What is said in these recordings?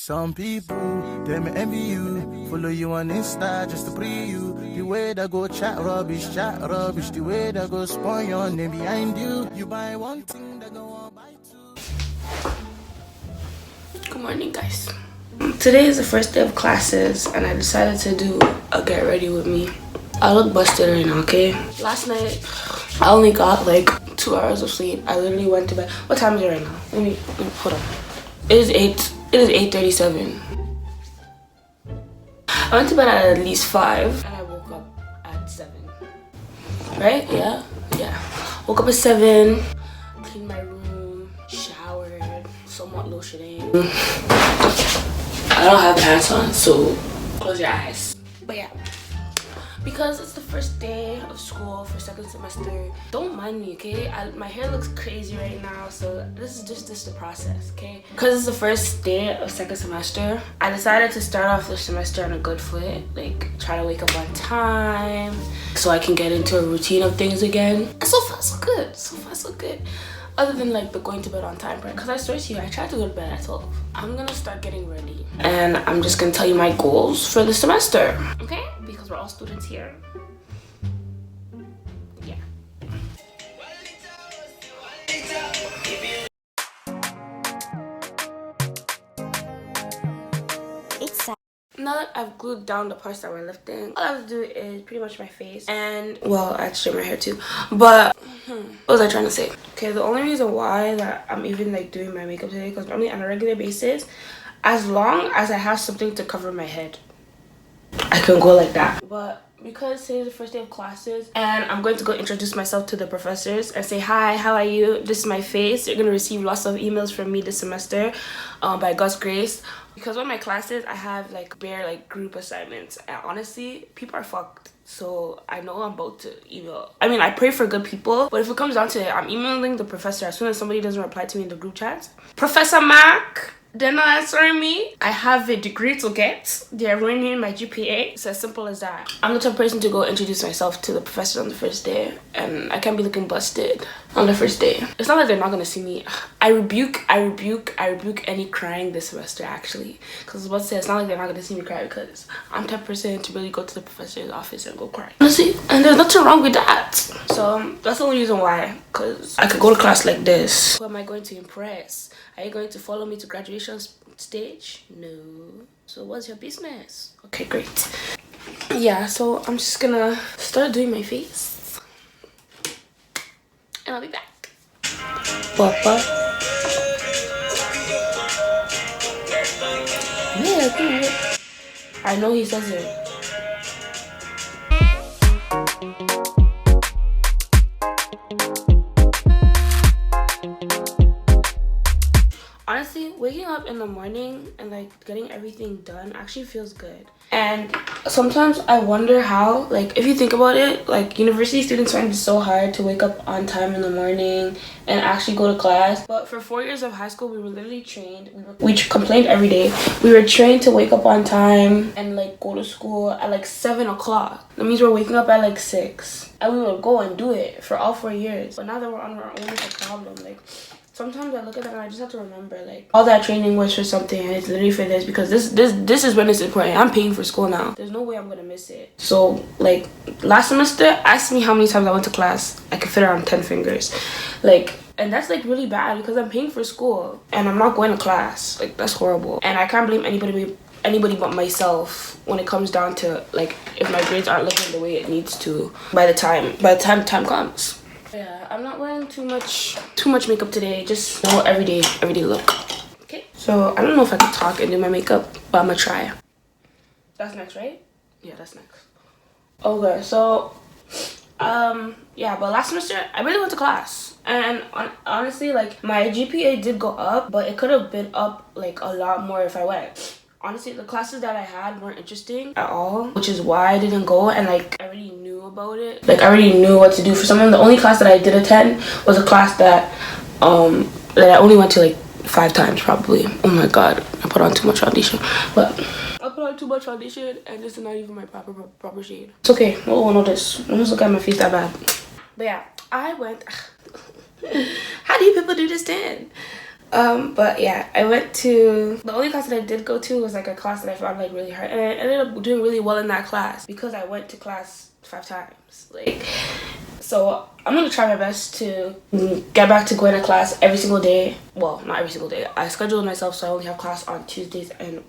Some people, they may envy you, follow you on Insta just to pre you. The way they go chat rubbish, the way they go spoil your name behind you. You buy one thing, they go buy two. Good morning, guys. Today is the first day of classes and I decided to do a get ready with me. I look busted right now, okay? Last night, I only got like 2 hours of sleep. I literally went to bed. What time is it right now? Let me hold on. It is 8:37. I went to bed at least 5 and I woke up at 7. Right? Yeah. Woke up at 7, cleaned my room, showered, somewhat lotioning. I don't have pants on, so close your eyes. But yeah, because it's the first day of school for second semester, don't mind me, okay? My hair looks crazy right now, so this is just the process, okay? Because it's the first day of second semester, I decided to start off the semester on a good foot, like try to wake up on time so I can get into a routine of things again. And so far so good, other than like the going to bed on time part, because I swear to you, I tried to go to bed at 12. I'm gonna start getting ready and I'm just gonna tell you my goals for the semester, okay? Because we're all students here. Yeah. Now that I've glued down the parts that were lifting, all I have to do is pretty much my face and, well, I straighten my hair too. But what was I trying to say? Okay, the only reason why that I'm even like doing my makeup today, because normally on a regular basis, as long as I have something to cover my head, I can go like that. But because today is the first day of classes and I'm going to go introduce myself to the professors and say, hi, how are you? This is my face. You're going to receive lots of emails from me this semester by God's grace. Because on my classes, I have like bare like group assignments. And honestly, people are fucked. So I know I'm about to email. I mean, I pray for good people. But if it comes down to it, I'm emailing the professor as soon as somebody doesn't reply to me in the group chat. Professor Mac, they're not answering me. I have a degree to get. They're ruining my GPA. It's as simple as that. I'm the type of person to go introduce myself to the professor on the first day. And I can't be looking busted on the first day. It's not like they're not gonna see me. I rebuke any crying this semester, actually. Because I was about to say, it's not like they're not gonna see me cry, because I'm the type of person to really go to the professor's office and go cry. Honestly, and there's nothing wrong with that. So that's the only reason why. Because I could go to class like this. Who am I going to impress? Are you going to follow me to graduation stage? No. So what's your business? Okay, great. Yeah, so I'm just gonna start doing my face. And I'll be back. Papa. Yeah, I know he says it. Honestly, waking up in the morning and like getting everything done actually feels good. And sometimes I wonder how, like, if you think about it, like university students find it so hard to wake up on time in the morning and actually go to class. But for 4 years of high school, we were literally trained. We complained every day. We were trained to wake up on time and like go to school at like 7 o'clock. That means we're waking up at like 6. And we would go and do it for all 4 years. But now that we're on our own, it's a problem. Like, sometimes I look at that and I just have to remember, like, all that training was for something and it's literally for this, because this is when it's important. I'm paying for school now. There's no way I'm gonna miss it. So, like, last semester, ask me how many times I went to class. I could fit it on 10 fingers. Like, and that's like really bad because I'm paying for school and I'm not going to class. Like, that's horrible. And I can't blame anybody but myself when it comes down to, like, if my grades aren't looking the way it needs to by the time time comes. Yeah, I'm not wearing too much makeup today. Just everyday look. Okay. So I don't know if I can talk and do my makeup, but I'm gonna try. That's next, right? Yeah, that's next. Okay, so yeah, but last semester I really went to class, and honestly, like, my GPA did go up, but it could have been up like a lot more if I went. Honestly, the classes that I had weren't interesting at all, which is why I didn't go. And like, I already knew about it. Like, I already knew what to do for someone. The only class that I did attend was a class that I only went to like 5 times probably. Oh my god, I put on too much foundation. But I put on too much foundation and this is not even my proper shade. It's okay, no one will notice. Don't just look at my face that bad. But yeah, I went. How do you people do this then? But yeah, I went to the only class that I did go to was like a class that I found like really hard, and I ended up doing really well in that class because I went to class 5 times. Like, so I'm gonna try my best to get back to going to class every single day. Well, not every single day. I scheduled myself so I only have class on Tuesdays and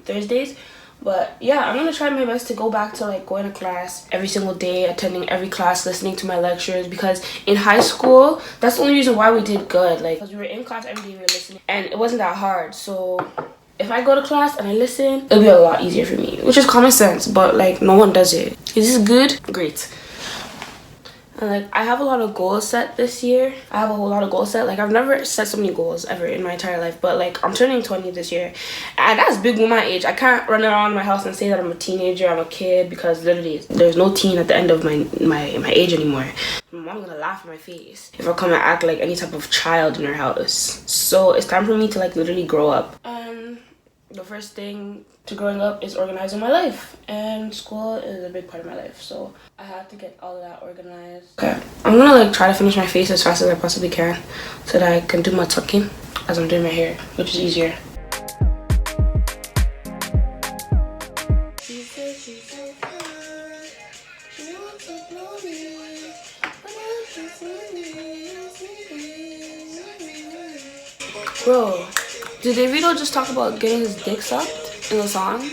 Thursdays. But yeah, I'm gonna try my best to go back to like going to class every single day, attending every class, listening to my lectures, because in high school, that's the only reason why we did good. Like, because we were in class every day, we were listening, and it wasn't that hard. So if I go to class and I listen, it'll be a lot easier for me, which is common sense, but like no one does it. Is this good? Great. And like, I have a lot of goals set this year. I have a whole lot of goals set. Like, I've never set so many goals ever in my entire life. But like, I'm turning 20 this year, and that's big with my age. I can't run around my house and say that I'm a teenager, I'm a kid, because literally there's no teen at the end of my age anymore. My mom's gonna laugh in my face if I come and act like any type of child in her house. So it's time for me to like literally grow up. And the first thing to growing up is organizing my life, and school is a big part of my life, so I have to get all of that organized. Okay, I'm gonna like try to finish my face as fast as I possibly can so that I can do my tucking as I'm doing my hair, which is easier. Bro, did Davido just talk about getting his dick sucked in the song?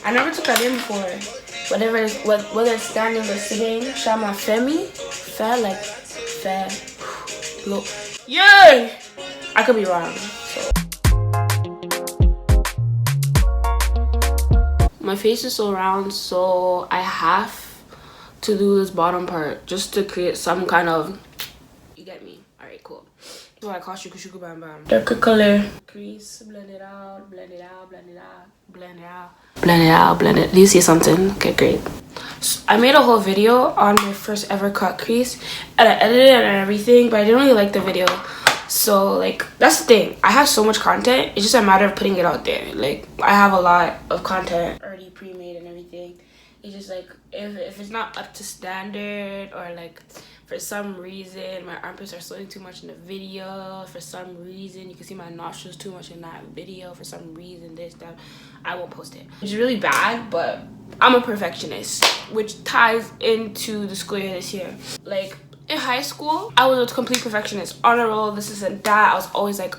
I never took that in before. Whether it's standing or sitting, Shama Femi, fair like fair. Look, yay! I could be wrong. So. My face is so round, so I have to do this bottom part just to create some kind of. You get me? All right, cool. So I call shuku shuku bam bam. Darker color. Crease, blend it out, blend it out, blend it out, blend it out, blend it out, blend it. Do you see something? Okay, great. So I made a whole video on my first ever cut crease, and I edited it and everything, but I didn't really like the video. So like, that's the thing. I have so much content. It's just a matter of putting it out there. Like, I have a lot of content already pre-made and everything. It's just like, if it's not up to standard, or like for some reason my armpits are showing too much in the video, for some reason you can see my nostrils too much in that video, for some reason this, that, I won't post it. It's really bad, but I'm a perfectionist, which ties into the school year this year. Like, in high school, I was a complete perfectionist. Honor roll, this and that. I was always like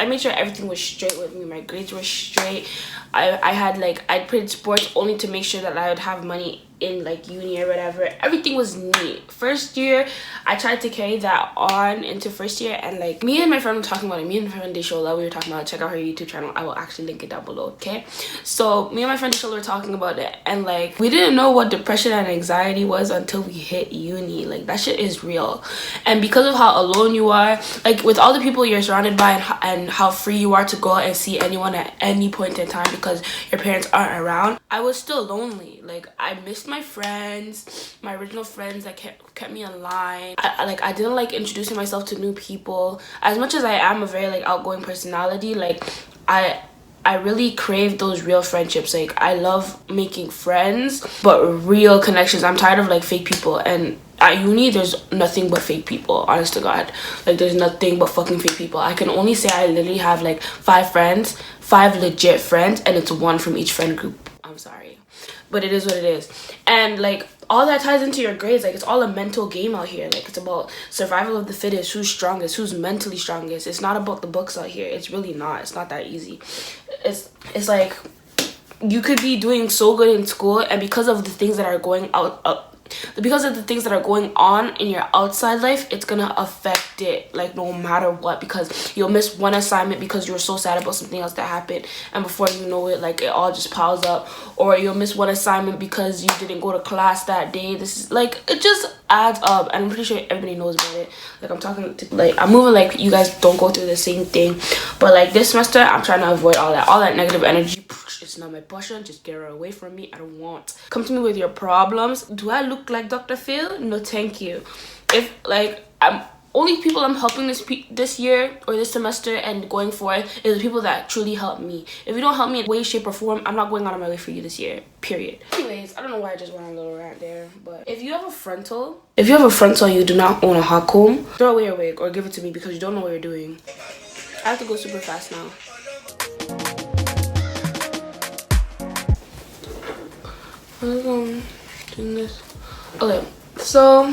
I made sure everything was straight with me. My grades were straight. I played sports only to make sure that I would have money in like uni or whatever. Everything was neat. First year, I tried to carry that on into first year, and like me and my friend were talking about it. Me and my friend DESOLA, we were talking about it. Check out her YouTube channel. I will actually link it down below, okay? So me and my friend DESOLA were talking about it, and like we didn't know what depression and anxiety was until we hit uni. Like, that shit is real. And because of how alone you are, like with all the people you're surrounded by, and how free you are to go out and see anyone at any point in time because your parents aren't around, I was still lonely. Like, I missed my friends, my original friends that kept me in line. I didn't like introducing myself to new people. As much as I am a very like outgoing personality, like I really crave those real friendships. Like, I love making friends, but real connections. I'm tired of like fake people, and at uni there's nothing but fake people, honest to God. Like, there's nothing but fucking fake people. I can only say I literally have like 5 friends, 5 legit friends, and it's 1 from each friend group. I'm sorry, but it is what it is. And like, all that ties into your grades. Like, it's all a mental game out here. Like, it's about survival of the fittest, who's strongest, who's mentally strongest. It's not about the books out here. It's really not. It's not that easy. It's like, you could be doing so good in school, and because of the things that are going because of the things that are going on in your outside life, it's gonna affect it, like, no matter what, because you'll miss one assignment because you were so sad about something else that happened, and before you know it, like, it all just piles up. Or you'll miss one assignment because you didn't go to class that day. This is like, it just adds up, and I'm pretty sure everybody knows about it. Like, I'm moving like you guys don't go through the same thing, but like this semester I'm trying to avoid all that negative energy. It's not my passion. Just get her away from me. I don't want. Come to me with your problems. Do I look like Dr. Phil? No, thank you. If like only people I'm helping this year or this semester and going forth is the people that truly help me. If you don't help me in way, shape, or form, I'm not going out of my way for you this year. Period. Anyways, I don't know why I just went on a little rant there, but if you have a frontal and you do not own a hot comb, throw away your wig or give it to me because you don't know what you're doing. I have to go super fast now. I'm doing this. Okay, so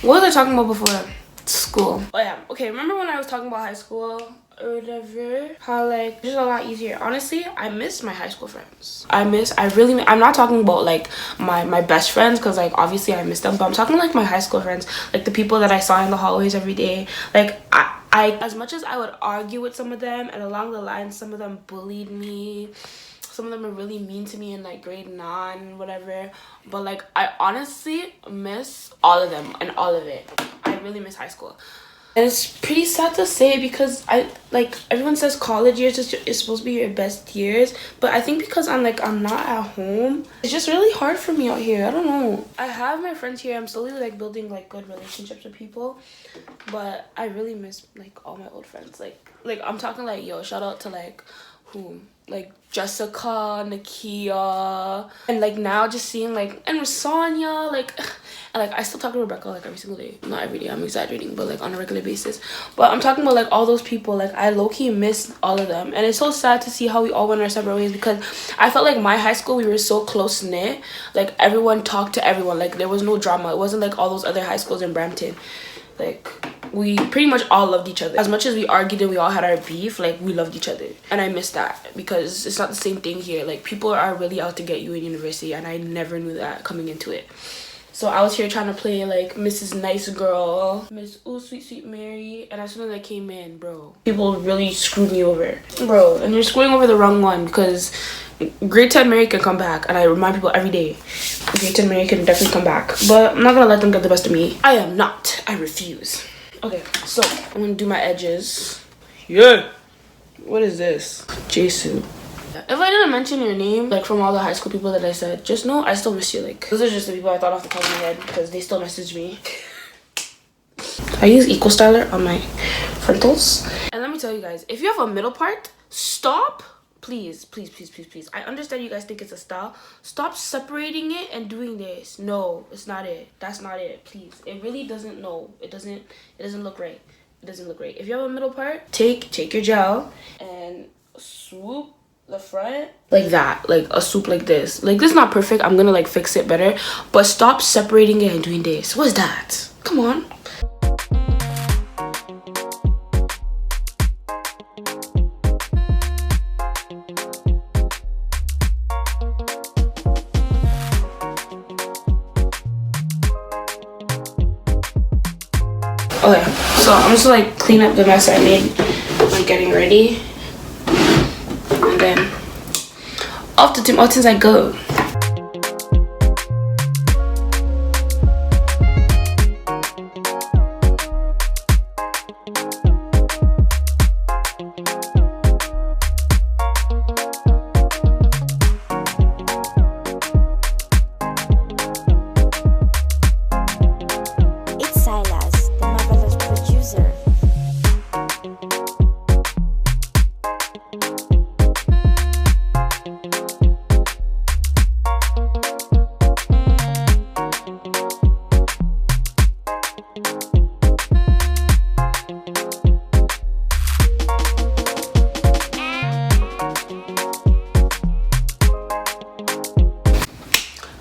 what was I talking about before? School. Oh yeah, okay, remember when I was talking about high school or whatever, how like it's a lot easier. Honestly, I miss my high school friends. I'm not talking about like my best friends, because like obviously I miss them, but I'm talking like my high school friends, like the people that I saw in the hallways every day. Like I as much as I would argue with some of them, and along the line some of them bullied me, some of them are really mean to me in like grade 9, whatever, but like I honestly miss all of them and all of it. I really miss high school. And it's pretty sad to say, because I like everyone says college years is supposed to be your best years, but I think because I'm not at home, it's just really hard for me out here. I don't know. I have my friends here. I'm slowly like building like good relationships with people, but I really miss like all my old friends. Like I'm talking like, yo, shout out to like who, like Jessica, Nakia, and like now just seeing like, and Rasanya, like, and like I still talk to Rebecca like every single day. Not every day, I'm exaggerating, but like on a regular basis. But I'm talking about like all those people, like I low-key miss all of them, and it's so sad to see how we all went our separate ways, because I felt like my high school, we were so close-knit. Like everyone talked to everyone, like there was no drama. It wasn't like all those other high schools in Brampton. Like we pretty much all loved each other. As much as we argued and we all had our beef, like we loved each other, and I miss that, because it's not the same thing here. Like people are really out to get you in university, and I never knew that coming into it. So I was here trying to play like Mrs. Nice Girl, Miss Ooh Sweet Sweet Mary, and as soon as I came in, bro, people really screwed me over, bro. And you're screwing over the wrong one, because grade 10 Mary can come back, and I remind people every day, grade 10 Mary can definitely come back, but I'm not gonna let them get the best of me. I am not. I refuse. Okay, so I'm gonna do my edges. Yeah. What is this? Jesu. If I didn't mention your name, like from all the high school people that I said, just know I still miss you. Like those are just the people I thought off the top of my head, because they still message me. I use Eco Styler on my frontals. And let me tell you guys, if you have a middle part, stop. Please, please, please, please, please. I understand you guys think it's a style. Stop separating it and doing this. No, it's not it. That's not it. Please. It really doesn't. No, it doesn't look right. It doesn't look right. If you have a middle part, take your gel and swoop the front like that, like a swoop like this. Like this is not perfect. I'm gonna like fix it better, but stop separating it and doing this. What's that? Come on. Okay, so I'm just like clean up the mess I made when getting ready, and then off to Tim Hortons I go.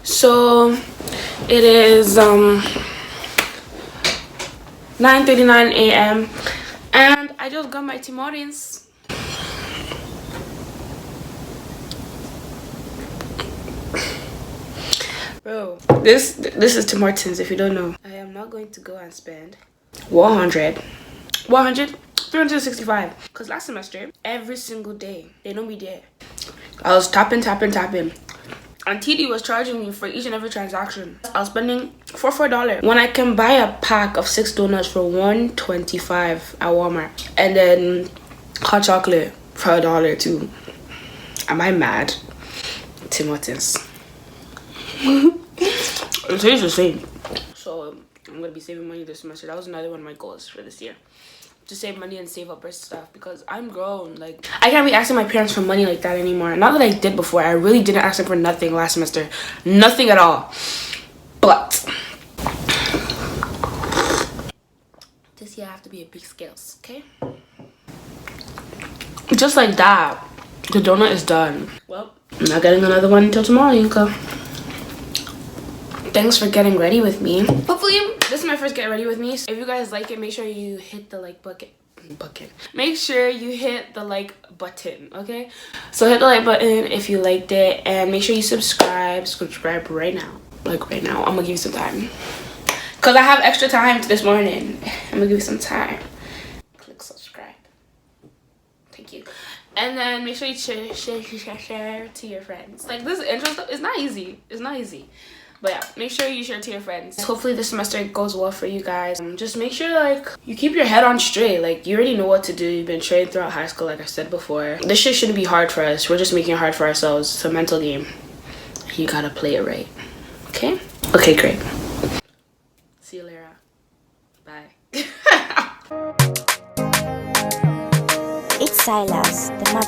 So it is 9:39 a.m. and I just got my Tim Hortons. Bro, this is Tim Hortons, if you don't know. I am not going to go and spend 365, because last semester every single day they don't be there. I was tapping, and TD was charging me for each and every transaction. I was spending $4 when I can buy a pack of 6 donuts for $1.25 at Walmart, and then hot chocolate for $1 too. Am I mad? Tim Hortons. It tastes the same. So I'm gonna be saving money this semester. That was another one of my goals for this year, to save money and save up for stuff, because I'm grown. Like I can't be asking my parents for money like that anymore. Not that I did before. I really didn't ask them for nothing last semester, nothing at all. But this year I have to be a big scales, okay? Just like that, the donut is done. Well, I'm not getting another one until tomorrow, Yinka. Thanks for getting ready with me. Hopefully, this is my first get ready with me. So if you guys like it, make sure you hit the like button. Make sure you hit the like button, okay? So hit the like button if you liked it, and make sure you subscribe right now. Like right now. I'm gonna give you some time. Cause I have extra time this morning. I'm gonna give you some time. Click subscribe. Thank you. And then make sure you share to your friends. Like this intro stuff is not easy. It's not easy. But yeah, make sure you share to your friends. Hopefully this semester goes well for you guys. Just make sure like you keep your head on straight. Like you already know what to do. You've been trained throughout high school, like I said before. This shit shouldn't be hard for us. We're just making it hard for ourselves. It's a mental game. You gotta play it right. Okay? Okay, great. See you later. Bye. It's Silas, the